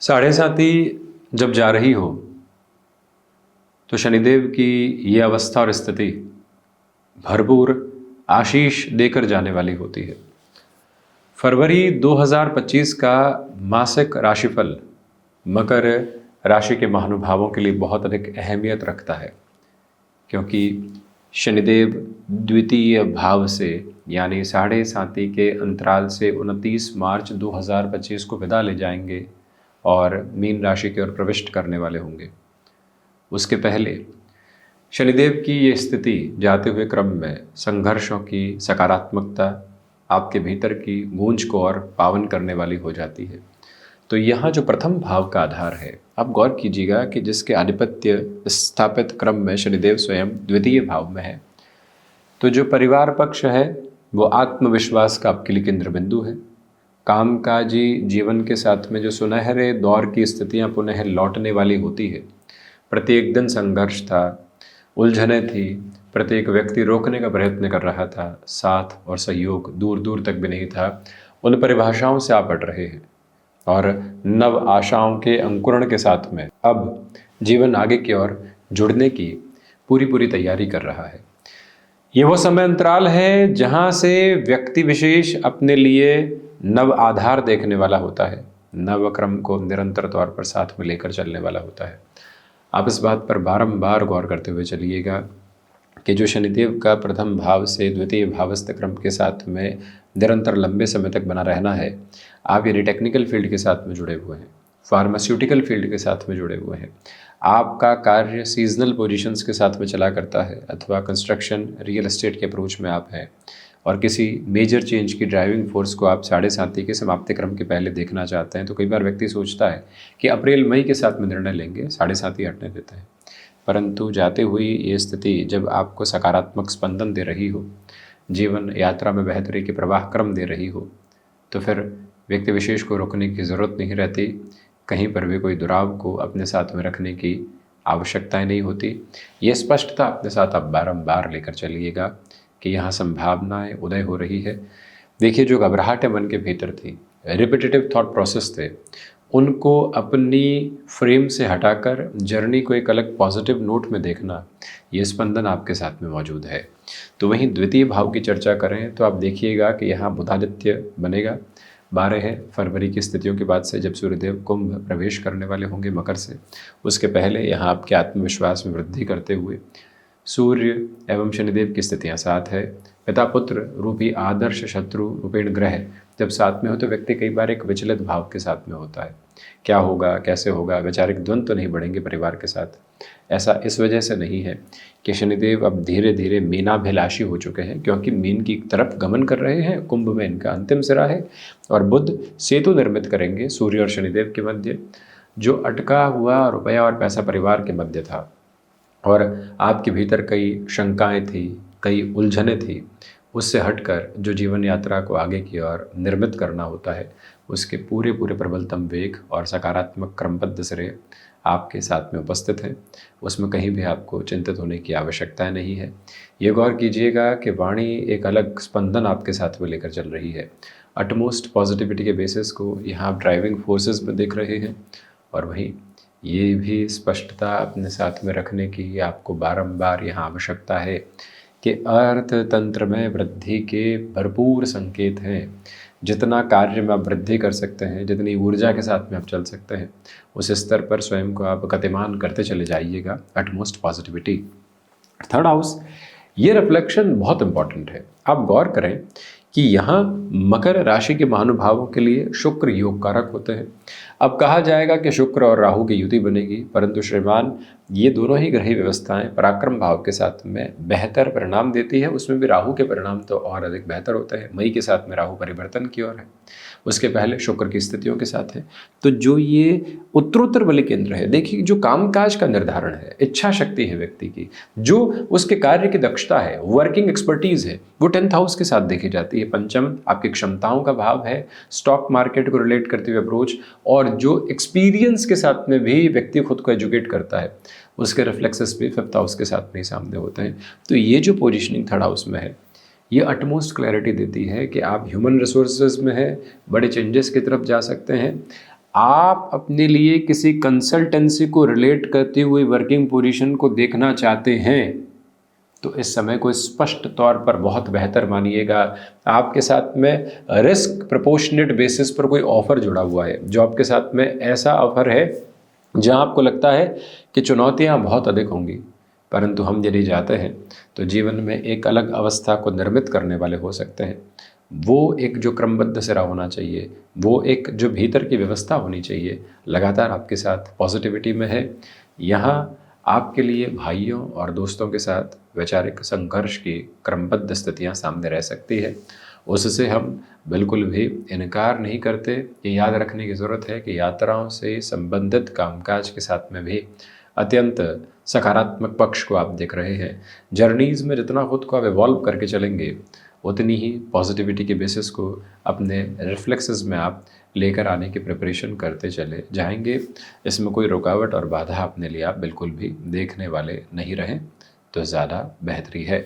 साढ़े साथी जब जा रही हो तो शनिदेव की ये अवस्था और स्थिति भरपूर आशीष देकर जाने वाली होती है। फरवरी 2025 का मासिक राशिफल मकर राशि के महानुभावों के लिए बहुत अधिक अहमियत रखता है, क्योंकि शनिदेव द्वितीय भाव से यानी साढ़े साथी के अंतराल से 29 मार्च 2025 को विदा ले जाएंगे और मीन राशि की ओर प्रविष्ट करने वाले होंगे। उसके पहले शनिदेव की ये स्थिति जाते हुए क्रम में संघर्षों की सकारात्मकता आपके भीतर की गूंज को और पावन करने वाली हो जाती है। तो यहाँ जो प्रथम भाव का आधार है, आप गौर कीजिएगा कि जिसके आधिपत्य स्थापित क्रम में शनिदेव स्वयं द्वितीय भाव में है, तो जो परिवार पक्ष है वो आत्मविश्वास का आपके लिए केंद्र बिंदु है। कामकाजी जीवन के साथ में जो सुनहरे दौर की स्थितियाँ पुनः लौटने वाली होती है। प्रत्येक दिन संघर्ष था, उलझने थी, प्रत्येक व्यक्ति रोकने का प्रयत्न कर रहा था, साथ और सहयोग दूर दूर तक भी नहीं था। उन परिभाषाओं से आप हट रहे हैं और नव आशाओं के अंकुरण के साथ में अब जीवन आगे की ओर जुड़ने की पूरी तैयारी कर रहा है। ये वो समय अंतराल है जहाँ से व्यक्ति विशेष अपने लिए नव आधार देखने वाला होता है, नव क्रम को निरंतर तौर पर साथ में लेकर चलने वाला होता है। आप इस बात पर बारंबार गौर करते हुए चलिएगा कि जो शनिदेव का प्रथम भाव से द्वितीय भावस्थ क्रम के साथ में निरंतर लंबे समय तक बना रहना है। आप यदि टेक्निकल फील्ड के साथ में जुड़े हुए हैं, फार्मास्यूटिकल फील्ड के साथ में जुड़े हुए हैं, आपका कार्य सीजनल पोजीशंस के साथ में चला करता है, अथवा कंस्ट्रक्शन रियल एस्टेट के अप्रोच में आप हैं और किसी मेजर चेंज की ड्राइविंग फोर्स को आप साढ़े साथी के समाप्ति क्रम के पहले देखना चाहते हैं, तो कई बार व्यक्ति सोचता है कि अप्रैल मई के साथ में निर्णय लेंगे, साढ़े साथी हटने देते हैं। परंतु जाते हुई ये स्थिति जब आपको सकारात्मक स्पंदन दे रही हो, जीवन यात्रा में बेहतरी के प्रवाह क्रम दे रही हो, तो फिर व्यक्ति विशेष को रोकने की ज़रूरत नहीं रहती, कहीं पर भी कोई दुराव को अपने साथ में रखने की आवश्यकताएं नहीं होती। ये स्पष्टता अपने साथ आप बारंबार लेकर चलिएगा कि यहाँ संभावनाएं उदय हो रही है। देखिए, जो घबराहटें मन के भीतर थी, रिपीटेटिव थॉट प्रोसेस थे, उनको अपनी फ्रेम से हटाकर जर्नी को एक अलग पॉजिटिव नोट में देखना, ये स्पंदन आपके साथ में मौजूद है। तो वहीं द्वितीय भाव की चर्चा करें तो आप देखिएगा कि यहाँ बुधादित्य बनेगा 12 फरवरी की स्थितियों के बाद से, जब सूर्यदेव कुंभ प्रवेश करने वाले होंगे मकर से। उसके पहले यहाँ आपके आत्मविश्वास में वृद्धि करते हुए सूर्य एवं शनिदेव की स्थितियाँ साथ है। पिता पुत्र रूपी आदर्श शत्रु रूपेण ग्रह जब साथ में हो तो व्यक्ति कई बार एक विचलित भाव के साथ में होता है। क्या होगा, कैसे होगा, वैचारिक द्वंद्व तो नहीं बढ़ेंगे परिवार के साथ। ऐसा इस वजह से नहीं है कि शनिदेव अब धीरे धीरे मीनाभिलाषी हो चुके हैं, क्योंकि मीन की तरफ गमन कर रहे हैं। कुंभ में इनका अंतिम सिरा है और बुध सेतु निर्मित करेंगे सूर्य और शनिदेव के मध्य। जो अटका हुआ रुपया और पैसा परिवार के मध्य था और आपके भीतर कई शंकाएं थी, कई उलझने थी, उससे हटकर जो जीवन यात्रा को आगे की ओर निर्मित करना होता है, उसके पूरे प्रबलतम वेग और सकारात्मक क्रमबद्ध सिरे आपके साथ में उपस्थित हैं। उसमें कहीं भी आपको चिंतित होने की आवश्यकता नहीं है। ये गौर कीजिएगा कि वाणी एक अलग स्पंदन आपके साथ में लेकर चल रही है। अटमोस्ट पॉजिटिविटी के बेसिस को यहाँ आप ड्राइविंग फोर्सेस में देख रहे हैं और वहीं ये भी स्पष्टता अपने साथ में रखने की आपको बारंबार यहाँ आवश्यकता है कि अर्थतंत्र में वृद्धि के भरपूर संकेत हैं। जितना कार्य में आप वृद्धि कर सकते हैं, जितनी ऊर्जा के साथ में आप चल सकते हैं, उस स्तर पर स्वयं को आप गतिमान करते चले जाइएगा। Utmost positivity. थर्ड हाउस, ये रिफ्लेक्शन बहुत इंपॉर्टेंट है। आप गौर करें कि यहाँ मकर राशि के महानुभावों के लिए शुक्र योग कारक होते हैं। अब कहा जाएगा कि शुक्र और राहु की युति बनेगी, परंतु श्रीमान ये दोनों ही ग्रही व्यवस्थाएं पराक्रम भाव के साथ में बेहतर परिणाम देती है। उसमें भी राहु के परिणाम तो और अधिक बेहतर होते हैं। मई के साथ में राहु परिवर्तन की ओर है, उसके पहले शुक्र की स्थितियों के साथ है। तो जो ये उत्तरोत्तर बलि केंद्र है, देखिए जो कामकाज का निर्धारण है, इच्छा शक्ति है व्यक्ति की, जो उसके कार्य की दक्षता है, वर्किंग एक्सपर्टीज है, वो 10th हाउस के साथ देखी जाती है। पंचम आपकी क्षमताओं का भाव है, स्टॉक मार्केट को रिलेट करते हुए अप्रोच, और जो एक्सपीरियंस के साथ में भी व्यक्ति खुद को एजुकेट करता है, उसके रिफ्लेक्सेस भी 5th हाउस के साथ में ही सामने होते हैं। तो ये जो पोजीशनिंग 3rd हाउस में है, ये अटमोस्ट क्लैरिटी देती है कि आप ह्यूमन रिसोर्सेज में हैं, बड़े चेंजेस की तरफ जा सकते हैं। आप अपने लिए किसी कंसल्टेंसी को रिलेट करती हुई वर्किंग पोजीशन को देखना चाहते हैं तो इस समय को स्पष्ट तौर पर बहुत बेहतर मानिएगा। आपके साथ में रिस्क प्रोपोर्शनेट बेसिस पर कोई ऑफर जुड़ा हुआ है, जॉब के साथ में ऐसा ऑफर है जहां आपको लगता है कि चुनौतियां बहुत अधिक होंगी, परंतु हम यदि जाते हैं तो जीवन में एक अलग अवस्था को निर्मित करने वाले हो सकते हैं। वो एक जो क्रमबद्ध सिरा होना चाहिए, वो एक जो भीतर की व्यवस्था होनी चाहिए, लगातार आपके साथ पॉजिटिविटी में है। यहाँ आपके लिए भाइयों और दोस्तों के साथ वैचारिक संघर्ष की क्रमबद्ध स्थितियाँ सामने रह सकती है। उससे हम बिल्कुल भी इनकार नहीं करते। ये याद रखने की ज़रूरत है कि यात्राओं से संबंधित कामकाज के साथ में भी अत्यंत सकारात्मक पक्ष को आप देख रहे हैं। जर्नीज़ में जितना खुद को आप इवॉल्व करके चलेंगे उतनी ही पॉजिटिविटी के बेसिस को अपने रिफ्लेक्सेस में आप लेकर आने की प्रिपरेशन करते चले जाएंगे। इसमें कोई रुकावट और बाधा अपने लिए आप बिल्कुल भी देखने वाले नहीं रहें तो ज़्यादा बेहतरी है।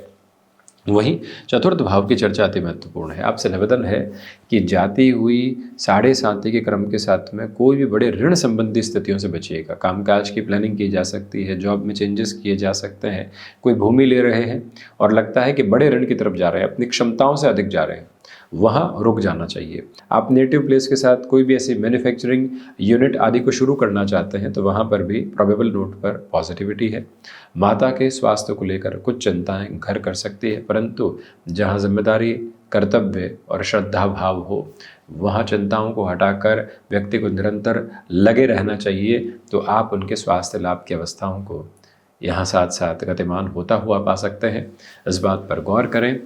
वहीं चतुर्थ भाव की चर्चा अति महत्वपूर्ण है। आपसे निवेदन है कि जाती हुई साढ़े साथी के क्रम के साथ में कोई भी बड़े ऋण संबंधी स्थितियों से बचिएगा। कामकाज की प्लानिंग की जा सकती है, जॉब में चेंजेस किए जा सकते हैं, कोई भूमि ले रहे हैं और लगता है कि बड़े ऋण की तरफ जा रहे हैं, अपनी क्षमताओं से अधिक जा रहे हैं, वहाँ रुक जाना चाहिए। आप नेटिव प्लेस के साथ कोई भी ऐसी मैन्युफैक्चरिंग यूनिट आदि को शुरू करना चाहते हैं तो वहाँ पर भी प्रोबेबल नोट पर पॉजिटिविटी है। माता के स्वास्थ्य को लेकर कुछ चिंताएं घर कर सकती है, परंतु जहाँ जिम्मेदारी, कर्तव्य और श्रद्धा भाव हो वहाँ चिंताओं को हटाकर व्यक्ति को निरंतर लगे रहना चाहिए। तो आप उनके स्वास्थ्य लाभ की अवस्थाओं को यहाँ साथ साथ गतिमान होता हुआ पा सकते हैं। इस बात पर गौर करें।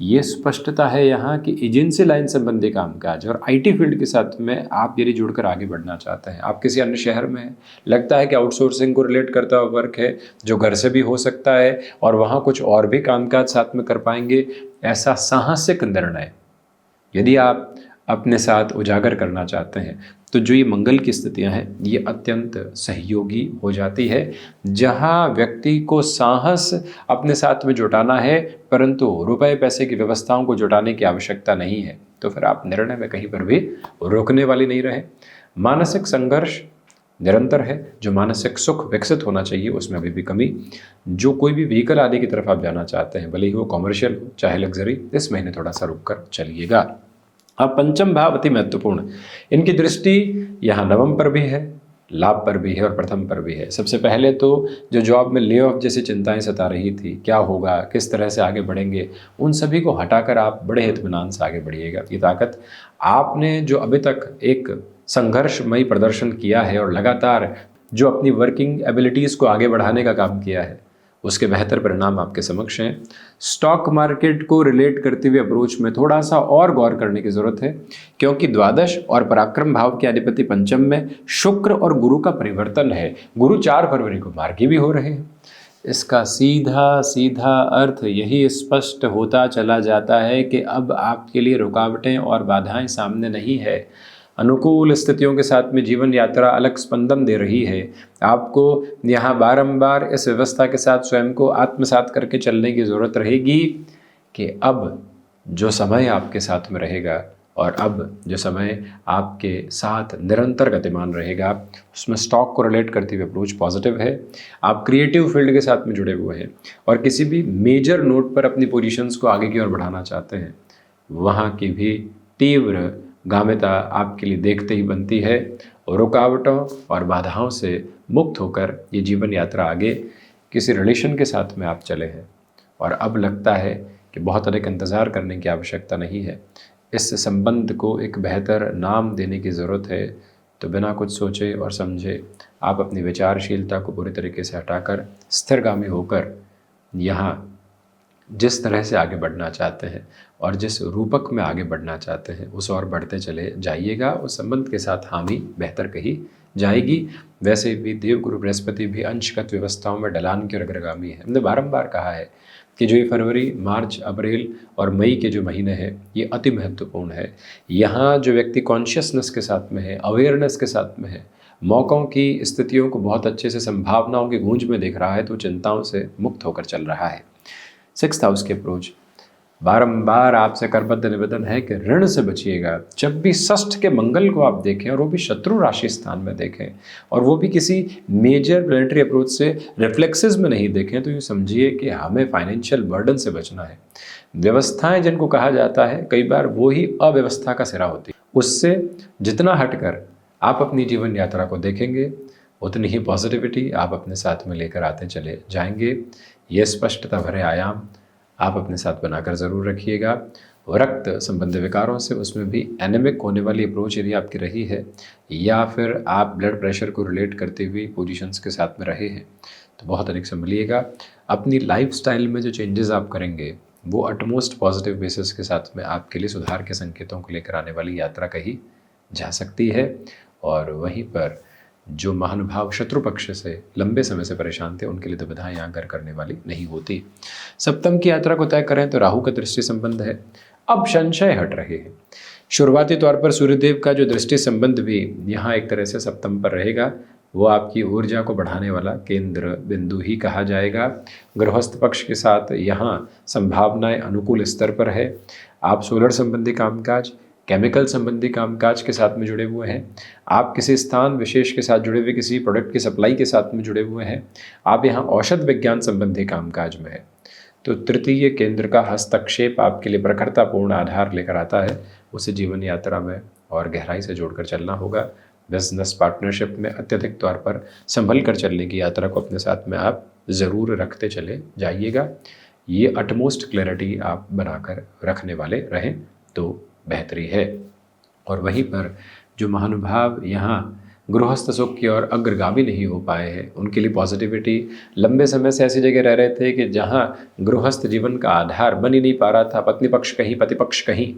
ये स्पष्टता है यहाँ कि एजेंसी लाइन संबंधी कामकाज और आईटी फील्ड के साथ में आप यदि जुड़कर आगे बढ़ना चाहते हैं, आप किसी अन्य शहर में हैं, लगता है कि आउटसोर्सिंग को रिलेट करता हुआ वर्क है जो घर से भी हो सकता है और वहाँ कुछ और भी कामकाज साथ में कर पाएंगे, ऐसा साहसिक निर्णय यदि आप अपने साथ उजागर करना चाहते हैं तो जो ये मंगल की स्थितियां हैं ये अत्यंत सहयोगी हो जाती है। जहां व्यक्ति को साहस अपने साथ में जुटाना है परंतु रुपए पैसे की व्यवस्थाओं को जुटाने की आवश्यकता नहीं है, तो फिर आप निर्णय में कहीं पर भी रोकने वाली नहीं रहे। मानसिक संघर्ष निरंतर है। जो मानसिक सुख विकसित होना चाहिए उसमें अभी भी कमी। जो कोई भी व्हीकल आदि की तरफ आप जाना चाहते हैं, भले ही वो कॉमर्शियल हो चाहे लग्जरी, इस महीने थोड़ा सा रुक कर चलिएगा। अब पंचम भाव अति महत्वपूर्ण, इनकी दृष्टि यहाँ नवम पर भी है, लाभ पर भी है और प्रथम पर भी है। सबसे पहले तो जो जॉब में ले ऑफ जैसी चिंताएं सता रही थी, क्या होगा, किस तरह से आगे बढ़ेंगे, उन सभी को हटाकर आप बड़े इत्मीनान से आगे बढ़िएगा। ये ताकत आपने जो अभी तक एक संघर्षमयी प्रदर्शन किया है और लगातार जो अपनी वर्किंग एबिलिटीज़ को आगे बढ़ाने का काम किया है उसके बेहतर परिणाम आपके समक्ष हैं। स्टॉक मार्केट को रिलेट करते हुए अप्रोच में थोड़ा सा और गौर करने की ज़रूरत है, क्योंकि द्वादश और पराक्रम भाव के अधिपति पंचम में शुक्र और गुरु का परिवर्तन है। गुरु 4 फरवरी को मार्गी भी हो रहे हैं। इसका सीधा सीधा अर्थ यही स्पष्ट होता चला जाता है कि अब आपके लिए रुकावटें और बाधाएं सामने नहीं है। अनुकूल स्थितियों के साथ में जीवन यात्रा अलग स्पंदन दे रही है। आपको यहाँ बारंबार इस व्यवस्था के साथ स्वयं को आत्मसात करके चलने की ज़रूरत रहेगी कि अब जो समय आपके साथ में रहेगा और अब जो समय आपके साथ निरंतर गतिमान रहेगा उसमें स्टॉक को रिलेट करते हुए अप्रोच पॉजिटिव है। आप क्रिएटिव फील्ड के साथ में जुड़े हुए हैं और किसी भी मेजर नोट पर अपनी पोजीशंस को आगे की ओर बढ़ाना चाहते हैं, वहाँ की भी तीव्र गामिता आपके लिए देखते ही बनती है। रुकावटों और बाधाओं से मुक्त होकर ये जीवन यात्रा आगे किसी रिलेशन के साथ में आप चले हैं और अब लगता है कि बहुत अधिक इंतज़ार करने की आवश्यकता नहीं है। इस संबंध को एक बेहतर नाम देने की ज़रूरत है। तो बिना कुछ सोचे और समझे आप अपनी विचारशीलता को पूरी तरीके से हटाकर स्थिरगामी होकर यहाँ जिस तरह से आगे बढ़ना चाहते हैं और जिस रूपक में आगे बढ़ना चाहते हैं उस और बढ़ते चले जाइएगा। उस संबंध के साथ हामी बेहतर कही जाएगी। वैसे भी देवगुरु बृहस्पति भी अंशगत व्यवस्थाओं में ढलान के अग्रगामी है। हमने बारंबार कहा है कि जो ये फरवरी, मार्च, अप्रैल और मई के जो महीने हैं ये अति महत्वपूर्ण है। यहाँ जो व्यक्ति कॉन्शियसनेस के साथ में है, अवेयरनेस के साथ में है, मौक़ों की स्थितियों को बहुत अच्छे से संभावनाओं की गूंज में देख रहा है तो चिंताओं से मुक्त होकर चल रहा है। 6th हाउस की अप्रोच, बारंबार आपसे करबद्ध निवेदन है कि ऋण से बचिएगा। जब भी षष्ठ के मंगल को आप देखें और वो भी शत्रु राशि स्थान में देखें और वो भी किसी मेजर प्लैनेटरी अप्रोच से रिफ्लेक्सेस में नहीं देखें, तो ये समझिए कि हमें फाइनेंशियल बर्डन से बचना है। व्यवस्थाएं जिनको कहा जाता है, कई बार वो ही अव्यवस्था का सिरा होती है। उससे जितना हटकर आप अपनी जीवन यात्रा को देखेंगे, उतनी ही पॉजिटिविटी आप अपने साथ में लेकर आते चले जाएंगे। ये स्पष्टता भरे आयाम आप अपने साथ बनाकर ज़रूर रखिएगा। रक्त संबंधी विकारों से, उसमें भी एनेमिक होने वाली अप्रोच यदि आपकी रही है या फिर आप ब्लड प्रेशर को रिलेट करते हुए पोजीशंस के साथ में रहे हैं, तो बहुत अधिक संभलिएगा। अपनी लाइफस्टाइल में जो चेंजेस आप करेंगे वो अटमोस्ट पॉजिटिव बेसिस के साथ में आपके लिए सुधार के संकेतों को लेकर आने वाली यात्रा कही जा सकती है। और वहीं पर जो महानुभाव शत्रु पक्ष से लंबे समय से परेशान थे, उनके लिए दुविधाएं यहाँ घर करने वाली नहीं होती। सप्तम की यात्रा को तय करें तो राहु का दृष्टि संबंध है। अब संशय हट रहे हैं। शुरुआती तौर पर सूर्यदेव का जो दृष्टि संबंध भी यहाँ एक तरह से सप्तम पर रहेगा, वो आपकी ऊर्जा को बढ़ाने वाला केंद्र बिंदु ही कहा जाएगा। गृहस्थ पक्ष के साथ यहाँ संभावनाएं अनुकूल स्तर पर है। आप सोलर संबंधी कामकाज, केमिकल संबंधी कामकाज के साथ में जुड़े हुए हैं, आप किसी स्थान विशेष के साथ जुड़े हुए, किसी प्रोडक्ट की सप्लाई के साथ में जुड़े हुए हैं, आप यहाँ औषध विज्ञान संबंधी कामकाज में है, तो तृतीय केंद्र का हस्तक्षेप आपके लिए प्रखरतापूर्ण आधार लेकर आता है। उसे जीवन यात्रा में और गहराई से जोड़कर चलना होगा। बिजनेस पार्टनरशिप में अत्यधिक तौर पर संभल कर चलने की यात्रा को अपने साथ में आप ज़रूर रखते चले जाइएगा। ये अटमोस्ट क्लैरिटी आप बनाकर रखने वाले रहें तो बेहतरी है। और वहीं पर जो महानुभाव यहाँ गृहस्थ सुख की ओर अग्रगामी नहीं हो पाए हैं, उनके लिए पॉजिटिविटी, लंबे समय से ऐसी जगह रह रहे थे कि जहाँ गृहस्थ जीवन का आधार बन ही नहीं पा रहा था, पत्नी पक्ष कहीं पति पक्ष कहीं,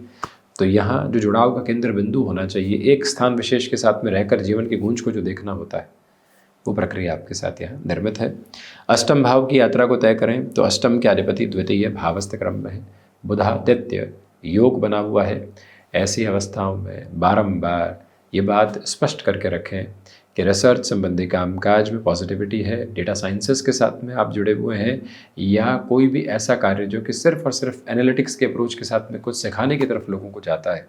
तो यहाँ जो जुड़ाव का केंद्र बिंदु होना चाहिए, एक स्थान विशेष के साथ में रहकर जीवन की गूंज को जो देखना होता है, वो प्रक्रिया आपके साथ यहाँ निर्मित है। अष्टम भाव की यात्रा को तय करें तो अष्टम के अधिपति द्वितीय भावस्थ क्रम में है, बुधादित्य योग बना हुआ है। ऐसी अवस्थाओं में बारंबार ये बात स्पष्ट करके रखें कि रिसर्च संबंधी कामकाज में पॉजिटिविटी है, डेटा साइंसेस के साथ में आप जुड़े हुए हैं, या कोई भी ऐसा कार्य जो कि सिर्फ और सिर्फ एनालिटिक्स के अप्रोच के साथ में कुछ सिखाने की तरफ लोगों को जाता है,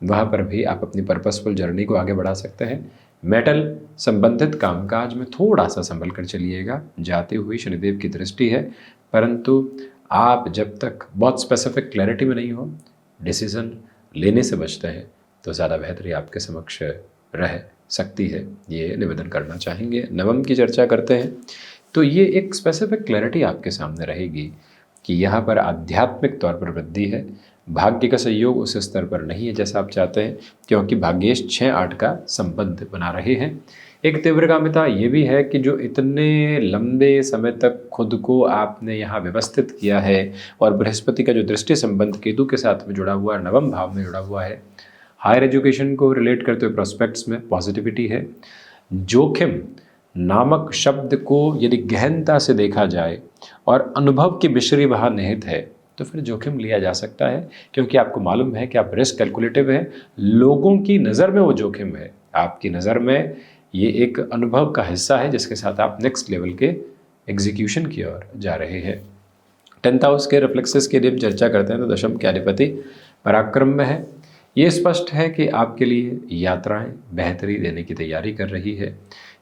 वहाँ पर भी आप अपनी पर्पसफुल जर्नी को आगे बढ़ा सकते हैं। मेटल संबंधित कामकाज में थोड़ा सा संभल कर चलिएगा। जाते हुए शनिदेव की दृष्टि है, परंतु आप जब तक बहुत स्पेसिफिक क्लैरिटी में नहीं हो, डिसीजन लेने से बचते हैं तो ज़्यादा बेहतरी आपके समक्ष रह सकती है, ये निवेदन करना चाहेंगे। नवम की चर्चा करते हैं तो ये एक स्पेसिफिक क्लैरिटी आपके सामने रहेगी कि यहाँ पर आध्यात्मिक तौर पर वृद्धि है। भाग्य का सहयोग उस स्तर पर नहीं है जैसा आप चाहते हैं, क्योंकि भाग्येश 6-8 का संबंध बना रहे हैं। एक तीव्रगामिता ये भी है कि जो इतने लंबे समय तक खुद को आपने यहाँ व्यवस्थित किया है, और बृहस्पति का जो दृष्टि संबंध केतु के साथ में जुड़ा हुआ है, नवम भाव में जुड़ा हुआ है, हायर एजुकेशन को रिलेट करते हुए प्रोस्पेक्ट्स में पॉजिटिविटी है। जोखिम नामक शब्द को यदि गहनता से देखा जाए और अनुभव की मिश्री वहाँ निहित है, तो फिर जोखिम लिया जा सकता है, क्योंकि आपको मालूम है कि आप रिस्क कैलकुलेटिव है। लोगों की नज़र में वो जोखिम है, आपकी नज़र में ये एक अनुभव का हिस्सा है जिसके साथ आप नेक्स्ट लेवल के एग्जीक्यूशन की ओर जा रहे हैं। 10th हाउस के रिफ्लेक्सेस की यदि हम चर्चा करते हैं तो दशम के अधिपति पराक्रम में है। ये स्पष्ट है कि आपके लिए यात्राएं बेहतरी देने की तैयारी कर रही है।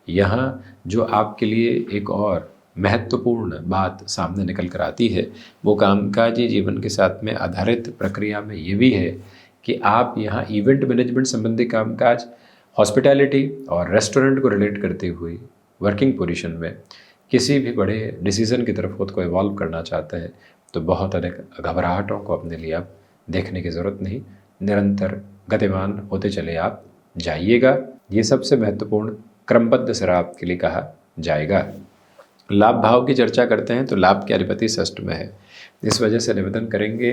यहाँ जो आपके लिए एक और महत्वपूर्ण बात सामने निकल कर आती है, वो कामकाजी जीवन के साथ में आधारित प्रक्रिया में ये भी है कि आप यहाँ इवेंट मैनेजमेंट संबंधी कामकाज, हॉस्पिटैलिटी और रेस्टोरेंट को रिलेट करते हुए वर्किंग पोजीशन में किसी भी बड़े डिसीज़न की तरफ खुद को इवॉल्व करना चाहते हैं, तो बहुत अधिक घबराहटों को अपने लिए आप देखने की ज़रूरत नहीं, निरंतर गतिमान होते चले आप जाइएगा। ये सबसे महत्वपूर्ण क्रमबद्ध सिरा आपके लिए कहा जाएगा। लाभ भाव की चर्चा करते हैं तो लाभ के अधिपति षष्ठ में है। इस वजह से निवेदन करेंगे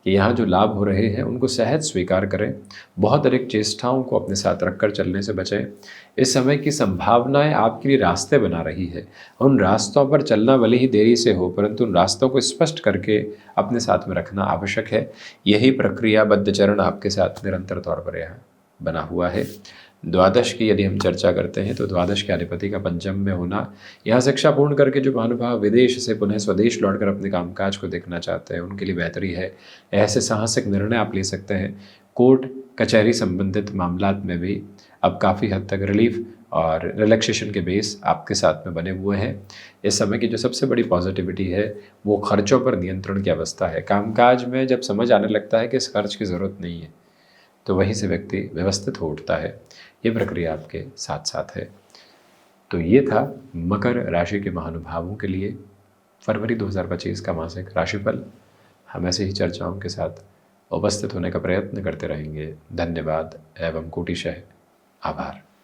कि यहाँ जो लाभ हो रहे हैं उनको सहज स्वीकार करें, बहुत अधिक चेष्टाओं को अपने साथ रखकर चलने से बचें। इस समय की संभावनाएं आपके लिए रास्ते बना रही है, उन रास्तों पर चलना भले ही देरी से हो, परंतु उन रास्तों को स्पष्ट करके अपने साथ में रखना आवश्यक है। यही प्रक्रियाबद्ध चरण आपके साथ निरंतर तौर पर यहाँ बना हुआ है। द्वादश की यदि हम चर्चा करते हैं तो द्वादश के अधिपति का पंचम में होना, यहाँ शिक्षा पूर्ण करके जो महानुभाव विदेश से पुनः स्वदेश लौटकर अपने कामकाज को देखना चाहते हैं उनके लिए बेहतरी है। ऐसे साहसिक निर्णय आप ले सकते हैं। कोर्ट कचहरी संबंधित मामलात में भी अब काफ़ी हद तक रिलीफ और रिलैक्सेशन के बेस आपके साथ में बने हुए हैं। इस समय की जो सबसे बड़ी पॉजिटिविटी है वो खर्चों पर नियंत्रण की अवस्था है। कामकाज में जब समझ आने लगता है कि इस खर्च की ज़रूरत नहीं है तो वहीं से व्यक्ति व्यवस्थित हो उठता है। ये प्रक्रिया आपके साथ साथ है। तो ये था मकर राशि के महानुभावों के लिए फरवरी 2025 का मासिक राशिफल। हम ऐसे ही चर्चाओं के साथ उपस्थित होने का प्रयत्न करते रहेंगे। धन्यवाद एवं कोटिशः आभार।